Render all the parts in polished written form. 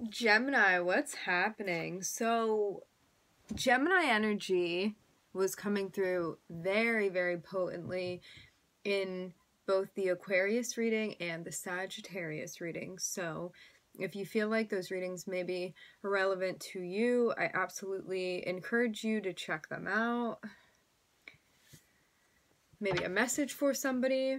Gemini, what's happening? So, Gemini energy was coming through very, very potently in both the Aquarius reading and the Sagittarius reading. So, if you feel like those readings may be relevant to you, I absolutely encourage you to check them out. Maybe a message for somebody.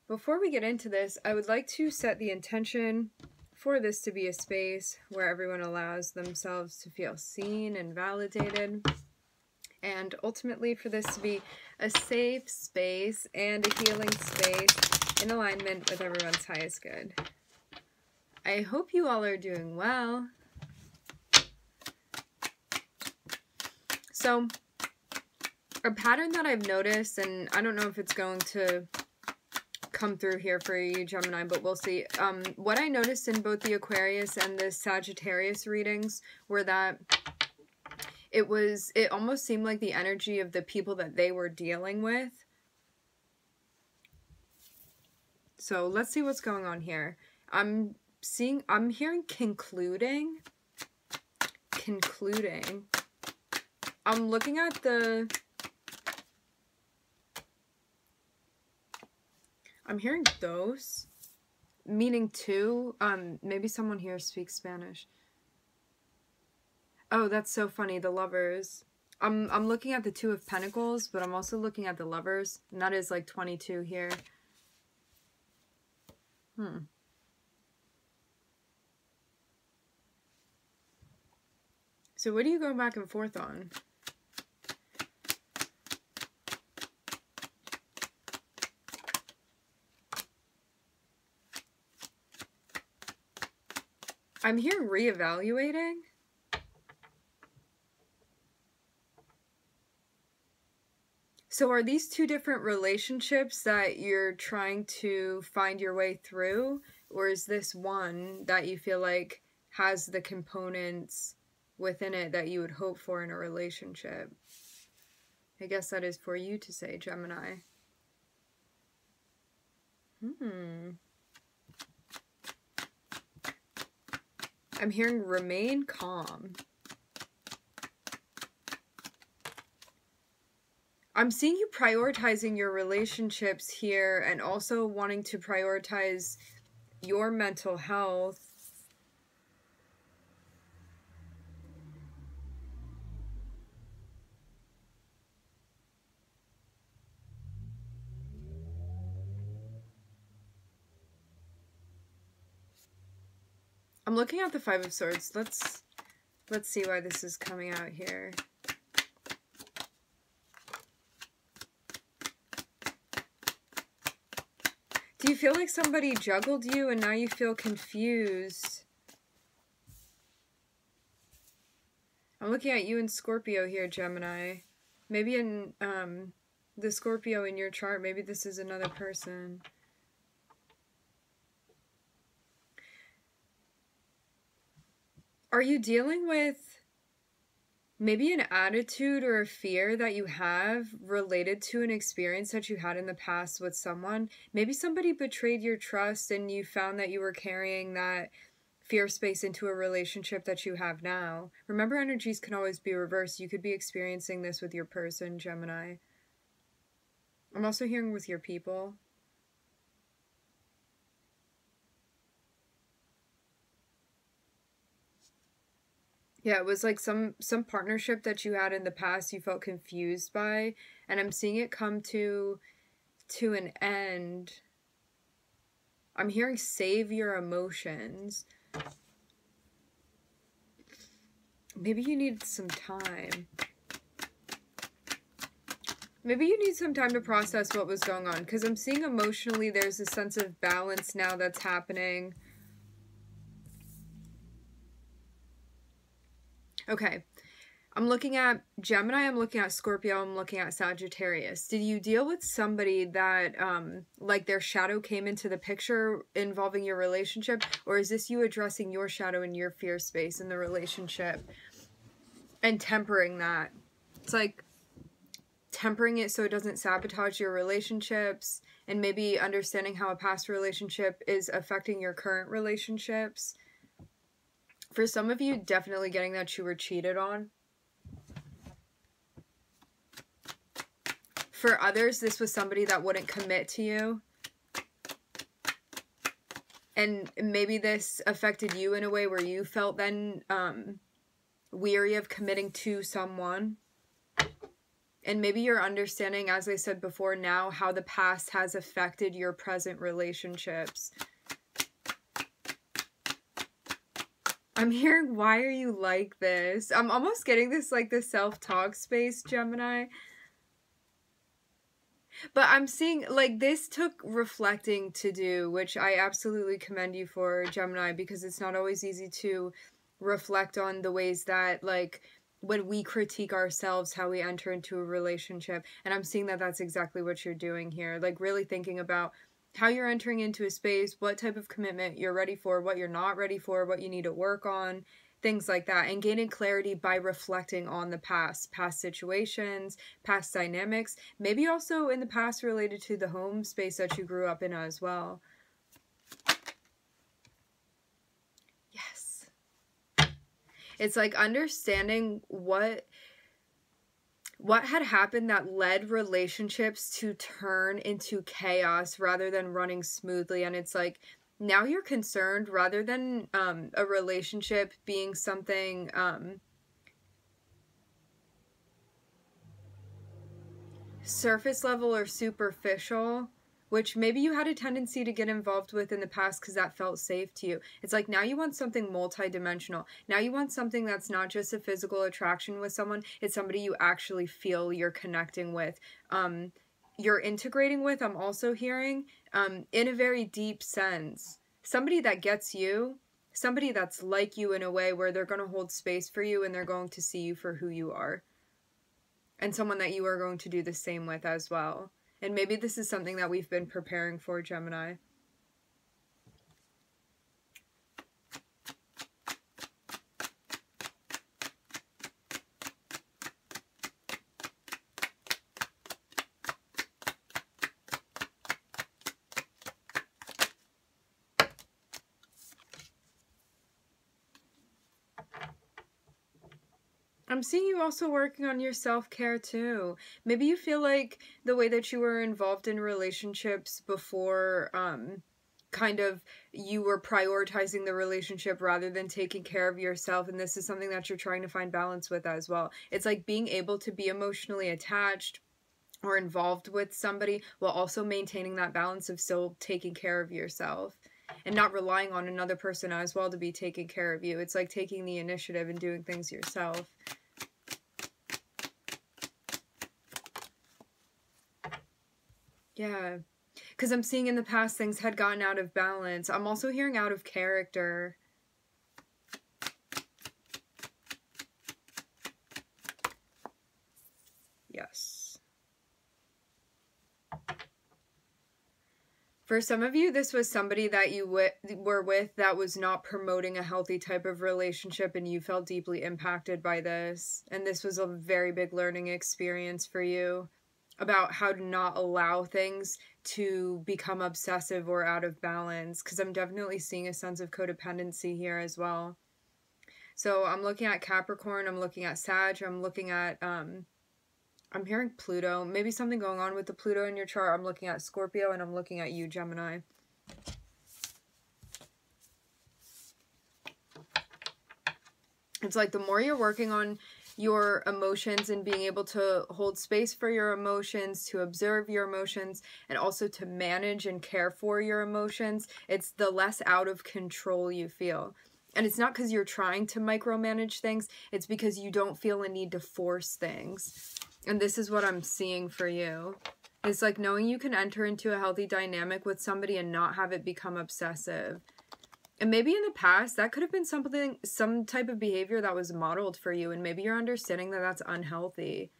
Before we get into this, I would like to set the intention for this to be a space where everyone allows themselves to feel seen and validated, and ultimately for this to be a safe space and a healing space in alignment with everyone's highest good. I hope you all are doing well. So, a pattern that I've noticed, and I don't know if it's going to come through here for you, Gemini, but we'll see. What I noticed in both the Aquarius and the Sagittarius readings were that it almost seemed like the energy of the people that they were dealing with. So let's see what's going on here. I'm hearing concluding. I'm looking at I'm hearing dos, meaning two. Maybe someone here speaks Spanish. Oh, that's so funny, the Lovers. I'm looking at the Two of Pentacles, but I'm also looking at the Lovers, and that is like 22 here. So what are you going back and forth on? I'm hearing reevaluating. So are these two different relationships that you're trying to find your way through? Or is this one that you feel like has the components within it that you would hope for in a relationship? I guess that is for you to say, Gemini. I'm hearing remain calm. I'm seeing you prioritizing your relationships here and also wanting to prioritize your mental health. I'm looking at the Five of Swords. Let's see why this is coming out here. Do you feel like somebody juggled you and now you feel confused? I'm looking at you in Scorpio here, Gemini. Maybe in the Scorpio in your chart, maybe this is another person. Are you dealing with maybe an attitude or a fear that you have related to an experience that you had in the past with someone? Maybe somebody betrayed your trust and you found that you were carrying that fear space into a relationship that you have now. Remember, energies can always be reversed. You could be experiencing this with your person, Gemini. I'm also hearing with your people. Yeah, it was like some partnership that you had in the past you felt confused by, and I'm seeing it come to an end. I'm hearing save your emotions. Maybe you need some time. Maybe you need some time to process what was going on, because I'm seeing emotionally there's a sense of balance now that's happening. Okay, I'm looking at Gemini, I'm looking at Scorpio, I'm looking at Sagittarius. Did you deal with somebody that, like their shadow came into the picture involving your relationship? Or is this you addressing your shadow in your fear space in the relationship and tempering that? It's like tempering it so it doesn't sabotage your relationships, and maybe understanding how a past relationship is affecting your current relationships. For some of you, definitely getting that you were cheated on. For others, this was somebody that wouldn't commit to you. And maybe this affected you in a way where you felt then weary of committing to someone. And maybe you're understanding, as I said before, now how the past has affected your present relationships. I'm hearing, why are you like this? I'm almost getting this like the self-talk space, Gemini. But I'm seeing, like, this took reflecting to do, which I absolutely commend you for, Gemini, because it's not always easy to reflect on the ways that, like, when we critique ourselves, how we enter into a relationship. And I'm seeing that that's exactly what you're doing here. Like, really thinking about how you're entering into a space, what type of commitment you're ready for, what you're not ready for, what you need to work on, things like that, and gaining clarity by reflecting on the past situations, past dynamics, maybe also in the past related to the home space that you grew up in as well. Yes. It's like understanding what had happened that led relationships to turn into chaos rather than running smoothly. And it's like, now you're concerned rather than a relationship being something surface level or superficial, which maybe you had a tendency to get involved with in the past because that felt safe to you. It's like now you want something multidimensional. Now you want something that's not just a physical attraction with someone, it's somebody you actually feel you're connecting with. You're integrating with, I'm also hearing, in a very deep sense. Somebody that gets you, somebody that's like you in a way where they're going to hold space for you and they're going to see you for who you are. And someone that you are going to do the same with as well. And maybe this is something that we've been preparing for, Gemini. I'm seeing you also working on your self-care too. Maybe you feel like the way that you were involved in relationships before, kind of you were prioritizing the relationship rather than taking care of yourself, and this is something that you're trying to find balance with as well. It's like being able to be emotionally attached or involved with somebody while also maintaining that balance of still taking care of yourself. And not relying on another person as well to be taking care of you. It's like taking the initiative and doing things yourself. Yeah. Because I'm seeing in the past things had gotten out of balance. I'm also hearing out of character. Yes. For some of you, this was somebody that you were with that was not promoting a healthy type of relationship, and you felt deeply impacted by this. And this was a very big learning experience for you about how to not allow things to become obsessive or out of balance, because I'm definitely seeing a sense of codependency here as well. So I'm looking at Capricorn, I'm looking at Sag, I'm looking at I'm hearing Pluto. Maybe something going on with the Pluto in your chart. I'm looking at Scorpio, and I'm looking at you, Gemini. It's like the more you're working on your emotions and being able to hold space for your emotions, to observe your emotions, and also to manage and care for your emotions, it's the less out of control you feel. And it's not because you're trying to micromanage things, it's because you don't feel a need to force things. And this is what I'm seeing for you. It's like knowing you can enter into a healthy dynamic with somebody and not have it become obsessive. And maybe in the past, that could have been some type of behavior that was modeled for you. And maybe you're understanding that that's unhealthy.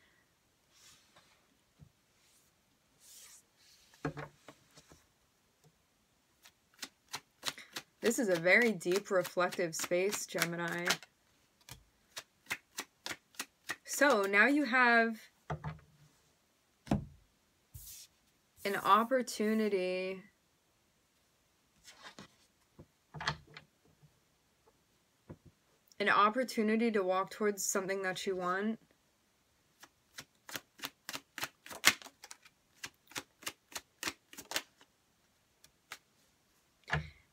This is a very deep, reflective space, Gemini. So now you have an opportunity An opportunity to walk towards something that you want.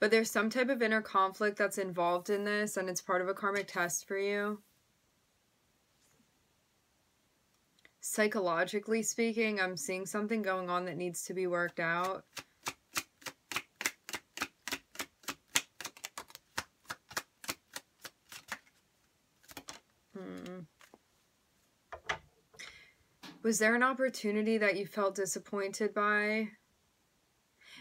But there's some type of inner conflict that's involved in this, and it's part of a karmic test for you. Psychologically speaking, I'm seeing something going on that needs to be worked out. Was there an opportunity that you felt disappointed by?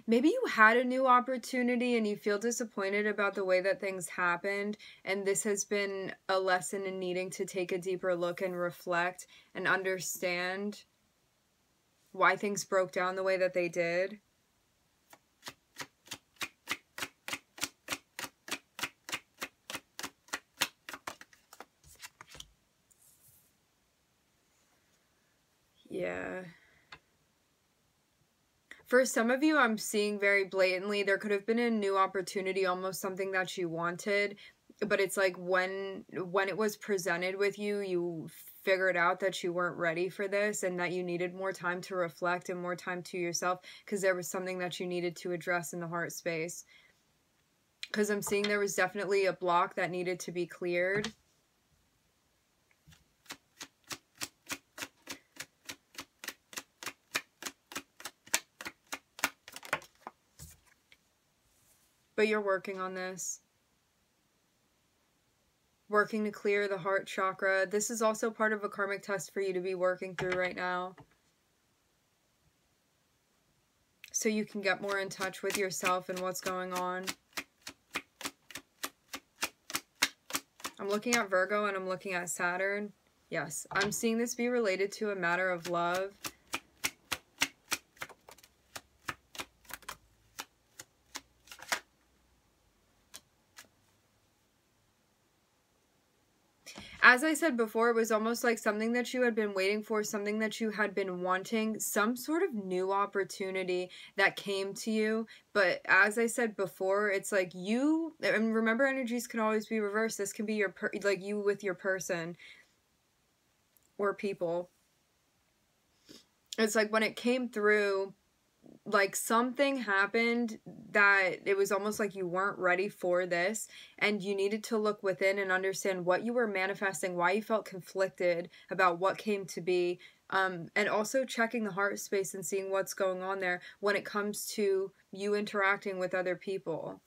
Maybe you had a new opportunity and you feel disappointed about the way that things happened, and this has been a lesson in needing to take a deeper look and reflect and understand why things broke down the way that they did. Yeah. For some of you, I'm seeing very blatantly, there could have been a new opportunity, almost something that you wanted, but it's like when it was presented with you, you figured out that you weren't ready for this and that you needed more time to reflect and more time to yourself because there was something that you needed to address in the heart space. Because I'm seeing there was definitely a block that needed to be cleared. But you're working on this. Working to clear the heart chakra. This is also part of a karmic test for you to be working through right now. So you can get more in touch with yourself and what's going on. I'm looking at Virgo and I'm looking at Saturn. Yes, I'm seeing this be related to a matter of love. As I said before, it was almost like something that you had been waiting for, something that you had been wanting, some sort of new opportunity that came to you. But as I said before, it's like you, and remember, energies can always be reversed. This can be your, like you with your person or people. It's like when it came through, like something happened that it was almost like you weren't ready for this and you needed to look within and understand what you were manifesting, why you felt conflicted about what came to be, and also checking the heart space and seeing what's going on there when it comes to you interacting with other people.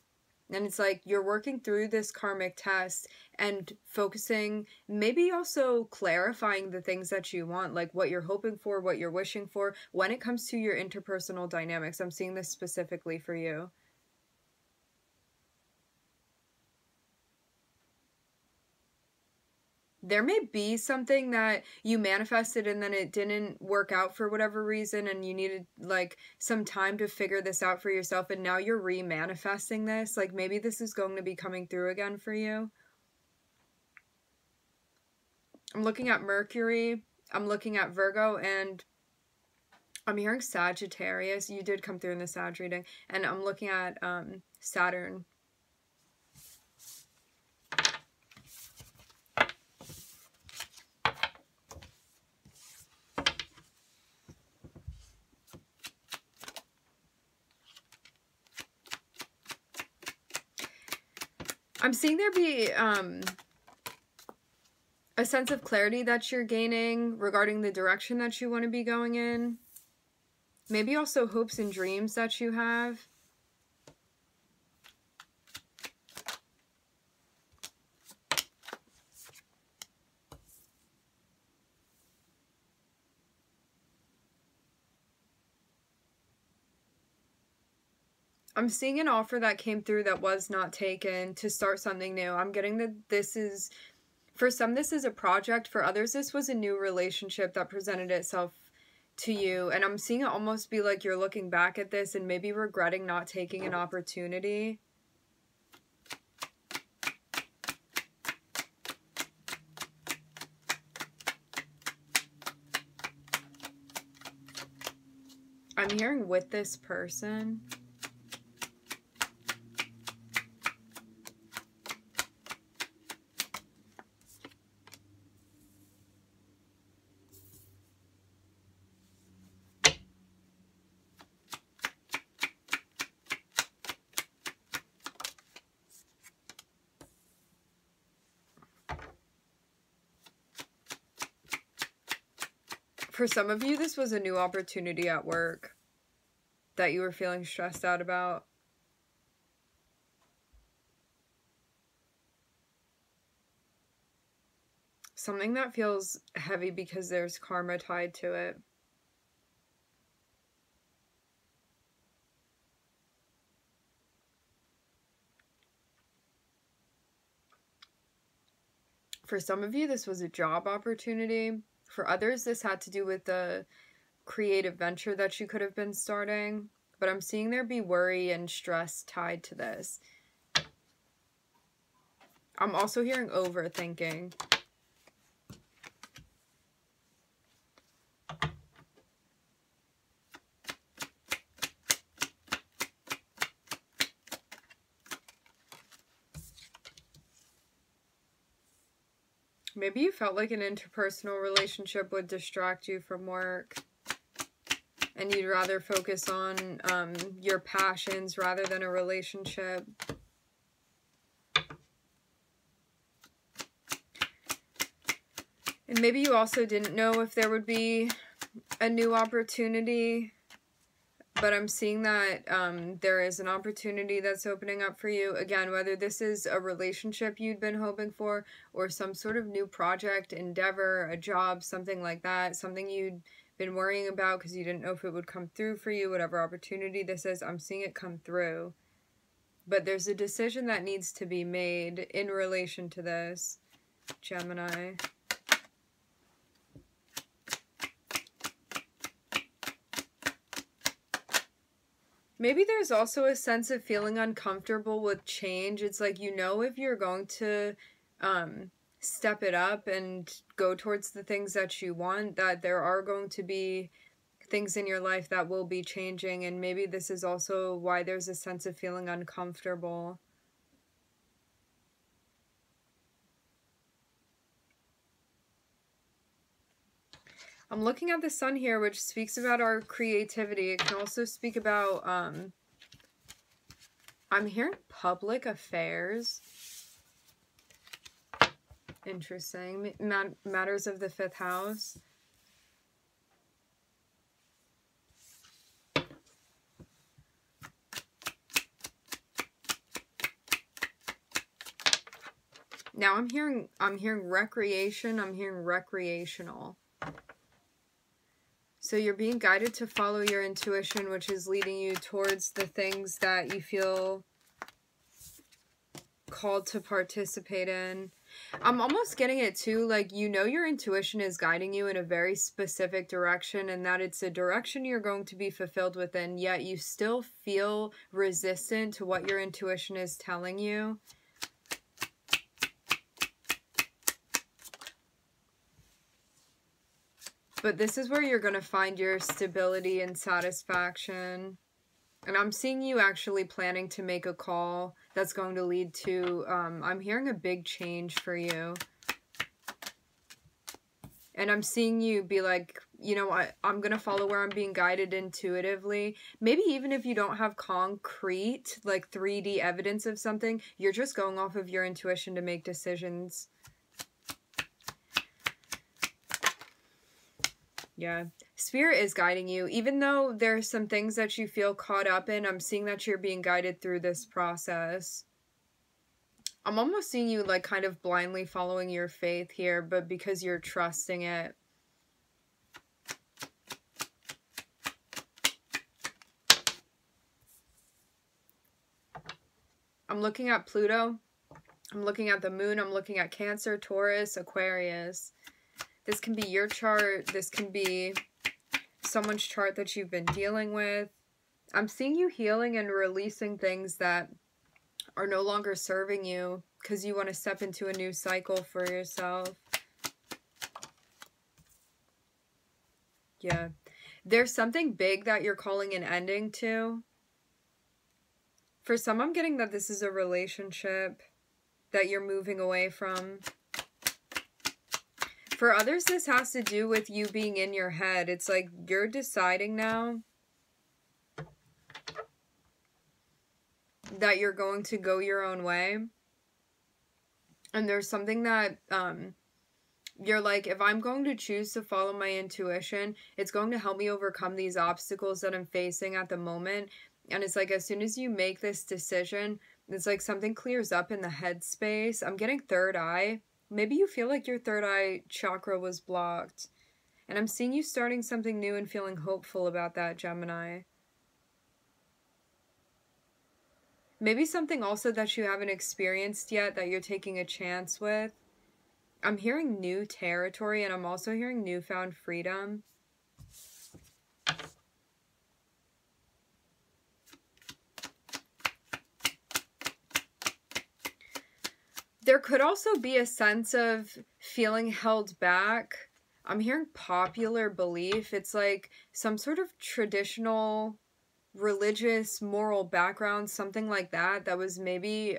And it's like you're working through this karmic test and focusing, maybe also clarifying the things that you want, like what you're hoping for, what you're wishing for, when it comes to your interpersonal dynamics. I'm seeing this specifically for you. There may be something that you manifested and then it didn't work out for whatever reason and you needed like some time to figure this out for yourself and now you're re-manifesting this. Like maybe this is going to be coming through again for you. I'm looking at Mercury, I'm looking at Virgo, and I'm hearing Sagittarius. You did come through in the Sag reading. And I'm looking at Saturn. I'm seeing there be a sense of clarity that you're gaining regarding the direction that you want to be going in. Maybe also hopes and dreams that you have. I'm seeing an offer that came through that was not taken to start something new. I'm getting that this is, for some, this is a project. For others, this was a new relationship that presented itself to you. And I'm seeing it almost be like you're looking back at this and maybe regretting not taking an opportunity. I'm hearing with this person. For some of you, this was a new opportunity at work that you were feeling stressed out about. Something that feels heavy because there's karma tied to it. For some of you, this was a job opportunity. For others, this had to do with a creative venture that you could have been starting. But I'm seeing there be worry and stress tied to this. I'm also hearing overthinking. Maybe you felt like an interpersonal relationship would distract you from work. And you'd rather focus on your passions rather than a relationship. And maybe you also didn't know if there would be a new opportunity. But I'm seeing that there is an opportunity that's opening up for you. Again, whether this is a relationship you'd been hoping for or some sort of new project, endeavor, a job, something like that. Something you'd been worrying about because you didn't know if it would come through for you. Whatever opportunity this is, I'm seeing it come through. But there's a decision that needs to be made in relation to this, Gemini. Maybe there's also a sense of feeling uncomfortable with change. It's like, you know, if you're going to step it up and go towards the things that you want, that there are going to be things in your life that will be changing. And maybe this is also why there's a sense of feeling uncomfortable. I'm looking at the sun here, which speaks about our creativity. It can also speak about, I'm hearing public affairs. Interesting. Matters of the 5th house. Now I'm hearing recreation, I'm hearing recreational. So you're being guided to follow your intuition, which is leading you towards the things that you feel called to participate in. I'm almost getting it too, like, you know, your intuition is guiding you in a very specific direction and that it's a direction you're going to be fulfilled within, yet you still feel resistant to what your intuition is telling you. But this is where you're going to find your stability and satisfaction. And I'm seeing you actually planning to make a call that's going to lead to, I'm hearing a big change for you. And I'm seeing you be like, you know what, I'm going to follow where I'm being guided intuitively. Maybe even if you don't have concrete, like 3D evidence of something, you're just going off of your intuition to make decisions. Yeah, Spirit is guiding you. Even though there's some things that you feel caught up in, I'm seeing that you're being guided through this process. I'm almost seeing you like kind of blindly following your faith here, but because you're trusting it. I'm looking at Pluto. I'm looking at the moon. I'm looking at Cancer, Taurus, Aquarius. This can be your chart. This can be someone's chart that you've been dealing with. I'm seeing you healing and releasing things that are no longer serving you because you want to step into a new cycle for yourself. Yeah. There's something big that you're calling an ending to. For some, I'm getting that this is a relationship that you're moving away from. For others, this has to do with you being in your head. It's like you're deciding now that you're going to go your own way. And there's something that you're like, if I'm going to choose to follow my intuition, it's going to help me overcome these obstacles that I'm facing at the moment. And it's like, as soon as you make this decision, it's like something clears up in the headspace. I'm getting third eye. Maybe you feel like your third eye chakra was blocked. And I'm seeing you starting something new and feeling hopeful about that, Gemini. Maybe something also that you haven't experienced yet that you're taking a chance with. I'm hearing new territory, and I'm also hearing newfound freedom. There could also be a sense of feeling held back. I'm hearing popular belief. It's like some sort of traditional religious moral background, something like that, that was maybe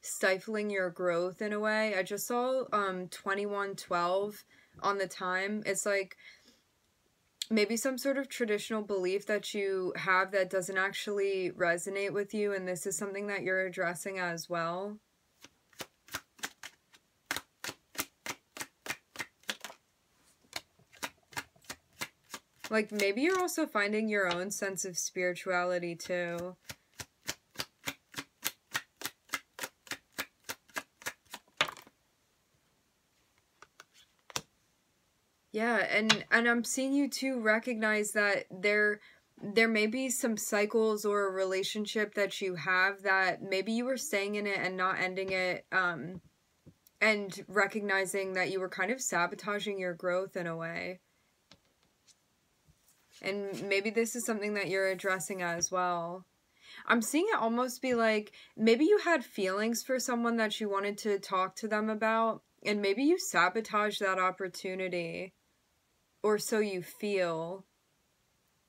stifling your growth in a way. I just saw 2112 on the time. It's like maybe some sort of traditional belief that you have that doesn't actually resonate with you, and this is something that you're addressing as well. Like, maybe you're also finding your own sense of spirituality, too. Yeah, and I'm seeing you, too, recognize that there may be some cycles or a relationship that you have that maybe you were staying in it and not ending it, and recognizing that you were kind of sabotaging your growth in a way. And maybe this is something that you're addressing as well. I'm seeing it almost be like, maybe you had feelings for someone that you wanted to talk to them about, and maybe you sabotaged that opportunity, or so you feel.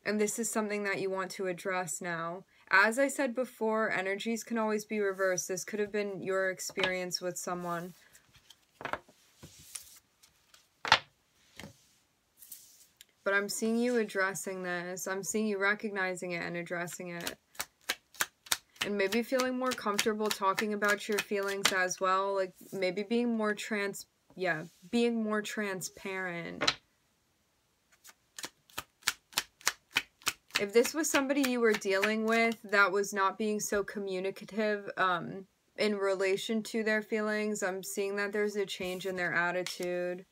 And this is something that you want to address now. As I said before, energies can always be reversed. This could have been your experience with someone. But I'm seeing you addressing this. I'm seeing you recognizing it and addressing it. And maybe feeling more comfortable talking about your feelings as well. Like, maybe being more being more transparent. If this was somebody you were dealing with that was not being so communicative in relation to their feelings, I'm seeing that there's a change in their attitude.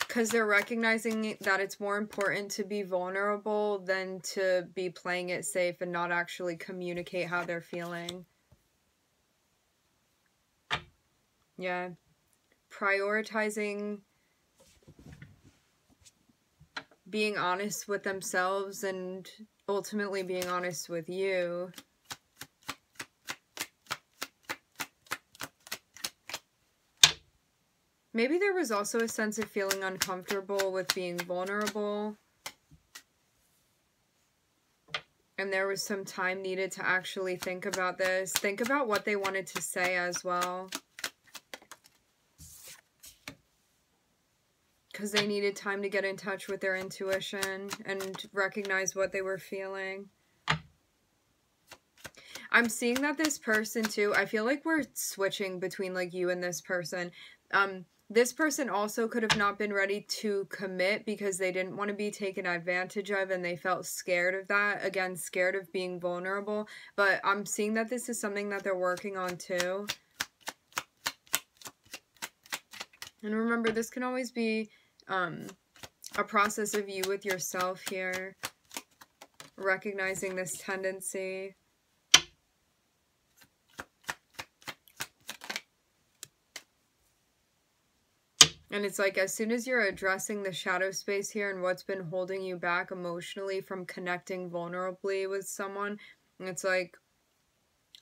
Because they're recognizing that it's more important to be vulnerable than to be playing it safe and not actually communicate how they're feeling. Yeah. Prioritizing being honest with themselves and ultimately being honest with you. Maybe there was also a sense of feeling uncomfortable with being vulnerable. And there was some time needed to actually think about this. Think about what they wanted to say as well. Because they needed time to get in touch with their intuition and recognize what they were feeling. I'm seeing that this person too, I feel like we're switching between like you and this person. This person also could have not been ready to commit because they didn't want to be taken advantage of and they felt scared of that. Again, scared of being vulnerable. But I'm seeing that this is something that they're working on too. And remember, this can always be a process of you with yourself here. Recognizing this tendency. And it's like, as soon as you're addressing the shadow space here and what's been holding you back emotionally from connecting vulnerably with someone, it's like,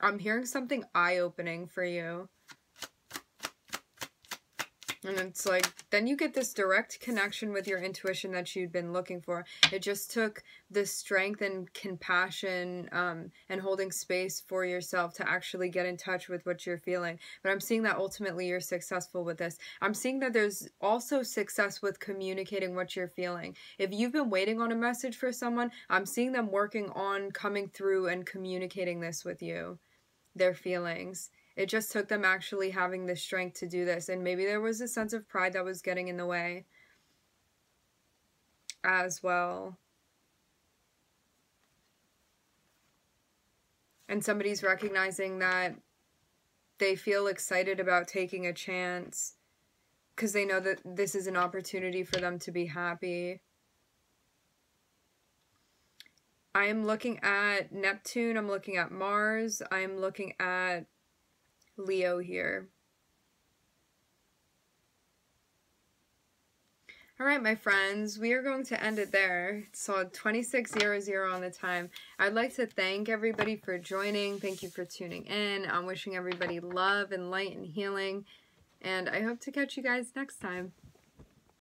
I'm hearing something eye-opening for you. And it's like, then you get this direct connection with your intuition that you'd been looking for. It just took the strength and compassion and holding space for yourself to actually get in touch with what you're feeling. But I'm seeing that ultimately you're successful with this. I'm seeing that there's also success with communicating what you're feeling. If you've been waiting on a message for someone, I'm seeing them working on coming through and communicating this with you, their feelings. It just took them actually having the strength to do this. And maybe there was a sense of pride that was getting in the way as well. And somebody's recognizing that they feel excited about taking a chance because they know that this is an opportunity for them to be happy. I am looking at Neptune. I'm looking at Mars. I'm looking at Leo here. All right, my friends, we are going to end it there. So 26:00 on the time. I'd like to thank everybody for joining. Thank you for tuning in. I'm wishing everybody love and light and healing. And I hope to catch you guys next time.